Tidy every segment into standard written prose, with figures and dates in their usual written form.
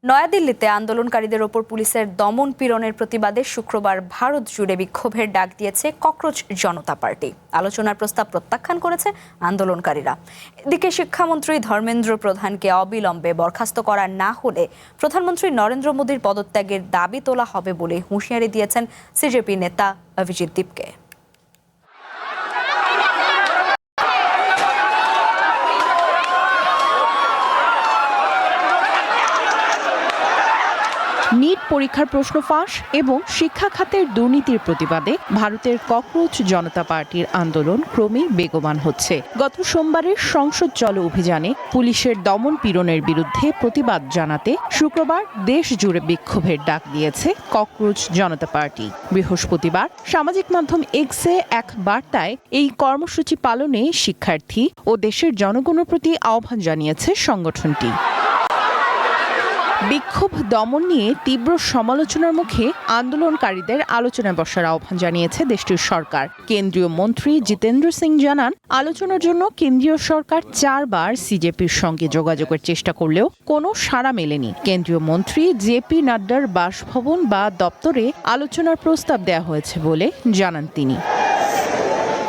নয়াদিল্লিতে আন্দোলনকারীদের ওপর পুলিশের দমন পীড়নের প্রতিবাদে শুক্রবার ভারত জুড়ে বিক্ষোভের ডাক দিয়েছে ককরোচ জনতা পার্টি। আলোচনার প্রস্তাব প্রত্যাখ্যান করেছে আন্দোলনকারীরা। এদিকে শিক্ষামন্ত্রী ধর্মেন্দ্র প্রধানকে অবিলম্বে বরখাস্ত করা না হলে প্রধানমন্ত্রী নরেন্দ্র মোদীর পদত্যাগের দাবি তোলা হবে বলে হুঁশিয়ারি দিয়েছেন সিজেপি নেতা অভিজিৎ দীপকে। নিট পরীক্ষার প্রশ্ন ফাঁস এবং শিক্ষা খাতের দুর্নীতির প্রতিবাদে ভারতের ককরোচ জনতা পার্টির আন্দোলন ক্রমেই বেগবান হচ্ছে। গত সোমবারের সংসদ চলো অভিযানে পুলিশের দমন পীড়নের বিরুদ্ধে প্রতিবাদ জানাতে শুক্রবার দেশ জুড়ে বিক্ষোভের ডাক দিয়েছে ককরোচ জনতা পার্টি। বৃহস্পতিবার সামাজিক মাধ্যম এক্সে এক বার্তায় এই কর্মসূচি পালনে শিক্ষার্থী ও দেশের জনগণের প্রতি আহ্বান জানিয়েছে সংগঠনটি। বিক্ষোভ দমন নিয়ে তীব্র সমালোচনার মুখে আন্দোলনকারীদের আলোচনায় বসার আহ্বান জানিয়েছে দেশটির সরকার। কেন্দ্রীয় মন্ত্রী জিতেন্দ্র সিং জানান, আলোচনার জন্য কেন্দ্রীয় সরকার 4 বার সিজেপির সঙ্গে যোগাযোগের চেষ্টা করলেও কোনো সাড়া মেলেনি। কেন্দ্রীয় মন্ত্রী জেপি নাড্ডার বাসভবন বা দপ্তরে আলোচনার প্রস্তাব দেওয়া হয়েছে বলে জানান তিনি।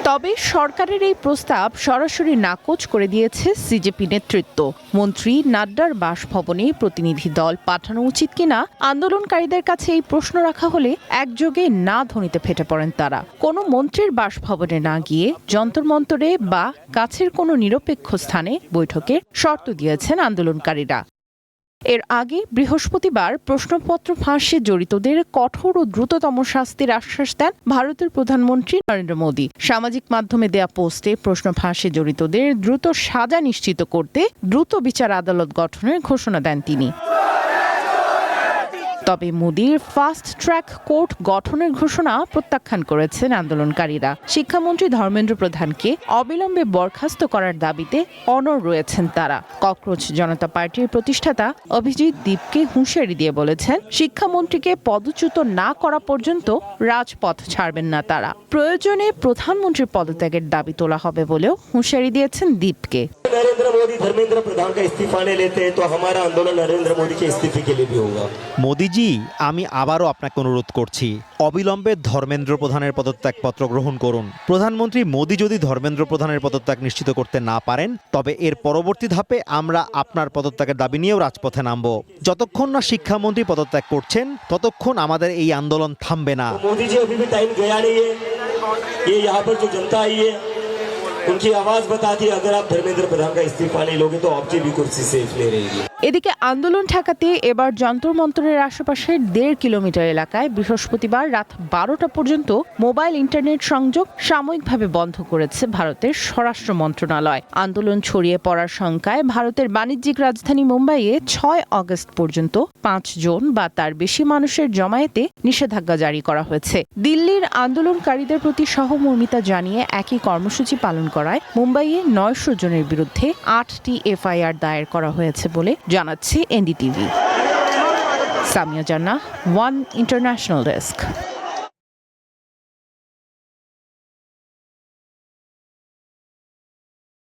তবে সরকারের এই প্রস্তাব সরাসরি নাকচ করে দিয়েছে সিজেপি নেতৃত্ব। মন্ত্রী নাড্ডার বাসভবনে প্রতিনিধি দল পাঠানো উচিত কিনা আন্দোলনকারীদের কাছে এই প্রশ্ন রাখা হলে একযোগে না ধ্বনিতে ফেটে পড়েন তারা। কোনো মন্ত্রীর বাসভবনে না গিয়ে যন্তর মন্তরে বা কাছের কোনো নিরপেক্ষ স্থানে বৈঠকের শর্ত দিয়েছেন আন্দোলনকারীরা। এর আগে বৃহস্পতিবার প্রশ্নপত্র ফাঁসে জড়িতদের কঠোর ও দ্রুততম শাস্তির আশ্বাস দেন ভারতের প্রধানমন্ত্রী নরেন্দ্র মোদী। সামাজিক মাধ্যমে দেয়া পোস্টে প্রশ্ন ফাঁসে জড়িতদের দ্রুত সাজা নিশ্চিত করতে দ্রুত বিচার আদালত গঠনের ঘোষণা দেন তিনি। তবে মোদীর ফাস্ট ট্র্যাক কোর্ট গঠনের ঘোষণা প্রত্যাখ্যান করেছেন আন্দোলনকারীরা। শিক্ষামন্ত্রী ধর্মেন্দ্র প্রধানকে অবিলম্বে বরখাস্ত করার দাবিতে অনড় রয়েছেন তারা। ককরোচ জনতা পার্টির প্রতিষ্ঠাতা অভিজিৎ দীপকে হুঁশিয়ারি দিয়ে বলেছেন, শিক্ষামন্ত্রীকে পদচ্যুত না করা পর্যন্ত রাজপথ ছাড়বেন না তারা। প্রয়োজনে প্রধানমন্ত্রীর পদত্যাগের দাবি তোলা হবে বলেও হুঁশিয়ারি দিয়েছেন দীপকে। नरेंद्र मोदी धर्मेंद्र प्रधान का इस्तीफा नहीं लेते तो हमारा आंदोलन नरेंद्र मोदी के इस्तीफे के लिए भी होगा। মোদিজি, আমি আবারও আপনাকে অনুরোধ করছি, অবিলম্বে ধর্মেন্দ্র প্রধানের পদত্যাগপত্র গ্রহণ করুন। প্রধানমন্ত্রী মোদি যদি ধর্মেন্দ্র প্রধানের পদত্যাগ নিশ্চিত করতে না পারেন, তবে এর পরবর্তী ধাপে আমরা আপনার পদত্যাগের দাবি নিয়েও রাজপথে নামব। যতক্ষণ না শিক্ষামন্ত্রী পদত্যাগ করছেন, ততক্ষণ আমাদের এই আন্দোলন থামবে না। मोदी जी अभी भी टाइम गया नहीं है। ये यहाँ पर जो जनता आई है उनकी आवाज बताती है, अगर आप धर्मेंद्र प्रधान का इस्तीफा नहीं लोगे तो आपकी भी कुर्सी सेफ नहीं रहेगी। এদিকে আন্দোলন ঠেকাতে এবার যন্তর মন্তরের আশেপাশের 1.5 কিলোমিটার এলাকায় বৃহস্পতিবার রাত 12টা পর্যন্ত মোবাইল ইন্টারনেট সংযোগ সাময়িকভাবে বন্ধ করেছে ভারতের স্বরাষ্ট্র মন্ত্রণালয়। আন্দোলন ছড়িয়ে পড়ার শঙ্কায় ভারতের বাণিজ্যিক রাজধানী মুম্বাইয়ে 6 আগস্ট পর্যন্ত 5 জন বা তার বেশি মানুষের জমায়েতে নিষেধাজ্ঞা জারি করা হয়েছে। দিল্লির আন্দোলনকারীদের প্রতি সহমর্মিতা জানিয়ে একই কর্মসূচি পালন করায় মুম্বাইয়ে 900 জনের বিরুদ্ধে 8টি এফআইআর দায়ের করা হয়েছে বলে জানাচ্ছে এনডিটিভি। সামিয়া জান্নাহ, ওয়ান ইন্টারন্যাশনাল ডেস্ক।